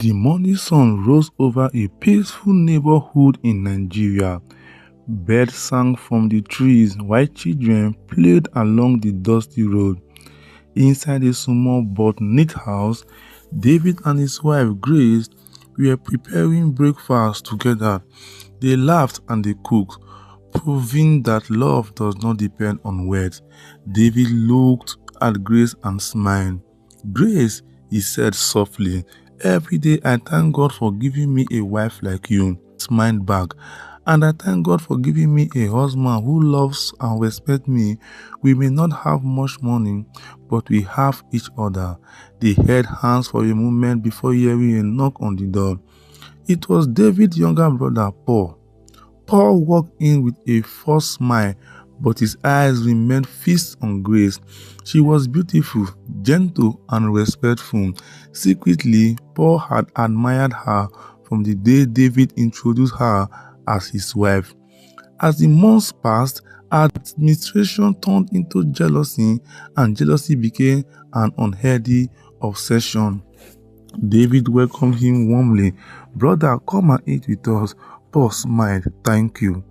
The morning sun rose over a peaceful neighborhood in Nigeria. Birds sang from the trees while children played along the dusty road. Inside a small but neat house, David and his wife Grace were preparing breakfast together. They laughed and they cooked, proving that love does not depend on words. David looked at Grace and smiled. "Grace," he said softly, "every day I thank God for giving me a wife like you." Smiled back. "And I thank God for giving me a husband who loves and respects me. We may not have much money, but we have each other." They held hands for a moment before hearing a knock on the door. It was David's younger brother, Paul. Paul walked in with a forced smile, but his eyes remained fixed on Grace. She was beautiful, gentle, and respectful. Secretly, Paul had admired her from the day David introduced her as his wife. As the months passed, administration turned into jealousy, and jealousy became an unhealthy obsession. David welcomed him warmly. "Brother, come and eat with us." Paul smiled. "Thank you."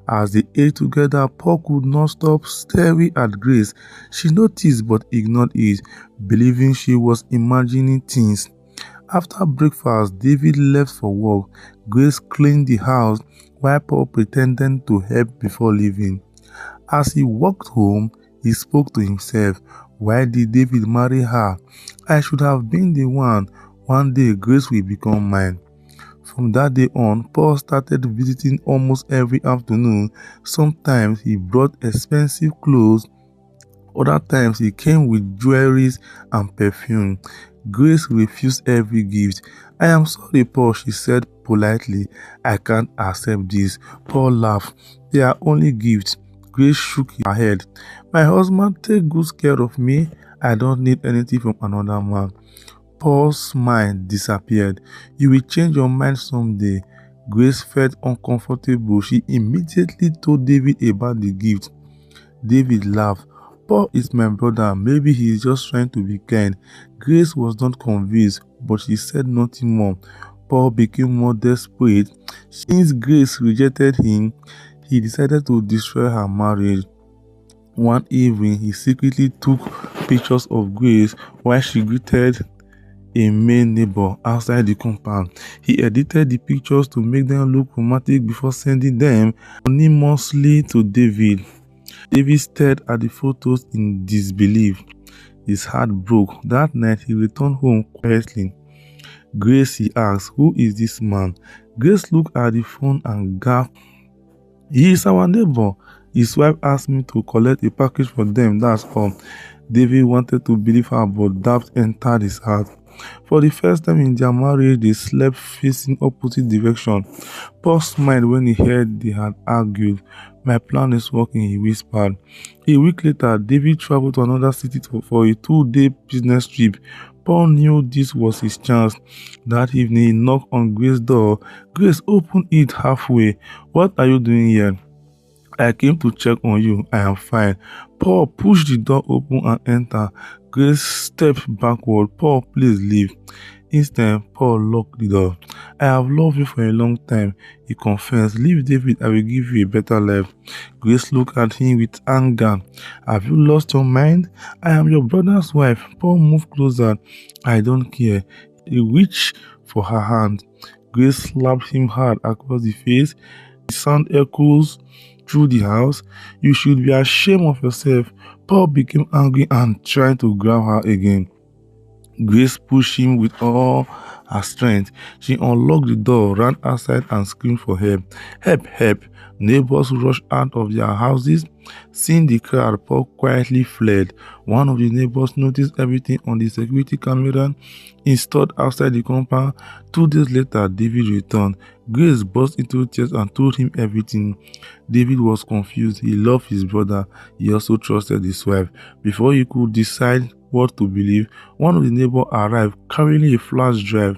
As they ate together, Paul could not stop staring at Grace. She noticed but ignored it, believing she was imagining things. After breakfast, David left for work. Grace cleaned the house while Paul pretended to help before leaving. As he walked home, he spoke to himself. Why did David marry her? I should have been the one. One day Grace will become mine. From that day on, Paul started visiting almost every afternoon. Sometimes he brought expensive clothes. Other times he came with jewelry and perfume. Grace refused every gift. "I am sorry, Paul," she said politely. "I can't accept this." Paul laughed. "They are only gifts." Grace shook her head. "My husband takes good care of me. I don't need anything from another man." Paul's smile disappeared. "You will change your mind someday." Grace felt uncomfortable. She immediately told David about the gift. David laughed. "Paul is my brother. Maybe he is just trying to be kind." Grace was not convinced, but she said nothing more. Paul became more desperate. Since Grace rejected him, he decided to destroy her marriage. One evening, he secretly took pictures of Grace while she greeted a male neighbor outside the compound. He edited the pictures to make them look romantic before sending them anonymously to David. David stared at the photos in disbelief. His heart broke. That night, he returned home quietly. "Grace," he asked, "who is this man?" Grace looked at the phone and gasped. "He is our neighbor. His wife asked me to collect a package for them, that's all." David wanted to believe her, but doubt entered his heart. For the first time in their marriage, they slept facing opposite directions. Paul smiled when he heard they had argued. "My plan is working," he whispered. A week later, David traveled to another city for a 2-day business trip. Paul knew this was his chance. That evening, he knocked on Grace's door. Grace opened it halfway. "What are you doing here?" "I came to check on you. I am fine." Paul pushed the door open and entered. Grace stepped backward. "Paul, please leave." Instead, Paul locked the door. "I have loved you for a long time," he confessed. "Leave David, I will give you a better life." Grace looked at him with anger. "Have you lost your mind? I am your brother's wife." Paul moved closer. "I don't care." He reached for her hand. Grace slapped him hard across the face. The sound echoes through the house. "You should be ashamed of yourself." Paul became angry and tried to grab her again. Grace pushed him with all her strength. She unlocked the door, ran outside and screamed for help. "Help, help." Neighbors rushed out of their houses. Seeing the crowd, Paul quietly fled. One of the neighbors noticed everything on the security camera installed outside the compound. 2 days later, David returned. Grace burst into tears and told him everything. David was confused. He loved his brother. He also trusted his wife. Before he could decide what to believe, one of the neighbors arrived carrying a flash drive.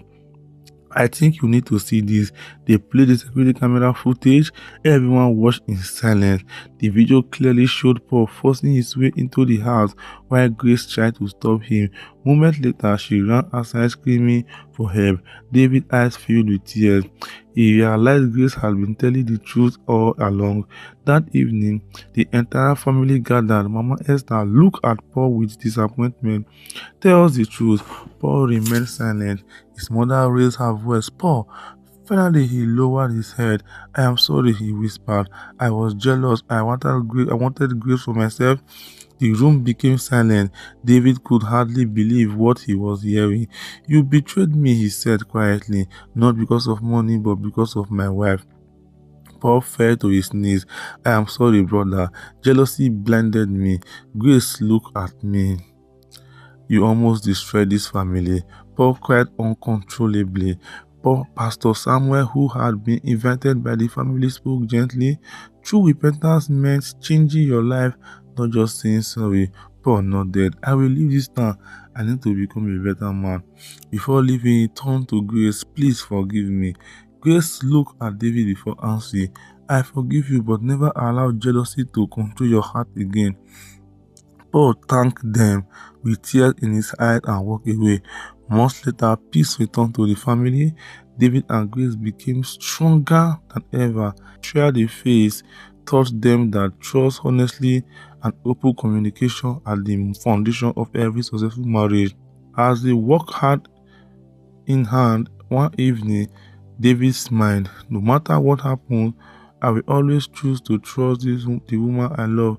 "I think you need to see this," They played the security camera footage. Everyone watched in silence. The video clearly showed Paul forcing his way into the house while Grace tried to stop him. Moments later, she ran outside screaming for help. David's eyes filled with tears. He realized Grace had been telling the truth all along. That evening, the entire family gathered. Mama Esther looked at Paul with disappointment. "Tell us the truth." Paul remained silent. His mother raised her voice. "Paul." Finally, he lowered his head. "I am sorry," he whispered. "I was jealous. I wanted grace for myself." The room became silent. David could hardly believe what he was hearing. "You betrayed me," he said quietly, "not because of money, but because of my wife." Paul fell to his knees. "I am sorry, brother. Jealousy blinded me." Grace looked at me. "You almost destroyed this family." Paul cried uncontrollably. Pastor Samuel, who had been invited by the family, spoke gently. "True repentance meant changing your life, not just saying sorry." Paul nodded. "I will leave this town. I need to become a better man." Before leaving, he turned to Grace. "Please forgive me." Grace looked at David before answering. "I forgive you, but never allow jealousy to control your heart again." Paul thanked them with tears in his eyes and walked away. Months later, peace returned to the family. David and Grace became stronger than ever. The trial they faced taught them that trust, honesty, and open communication are the foundation of every successful marriage. As they worked hand in hand one evening, David smiled. "No matter what happened, I will always choose to trust the woman I love."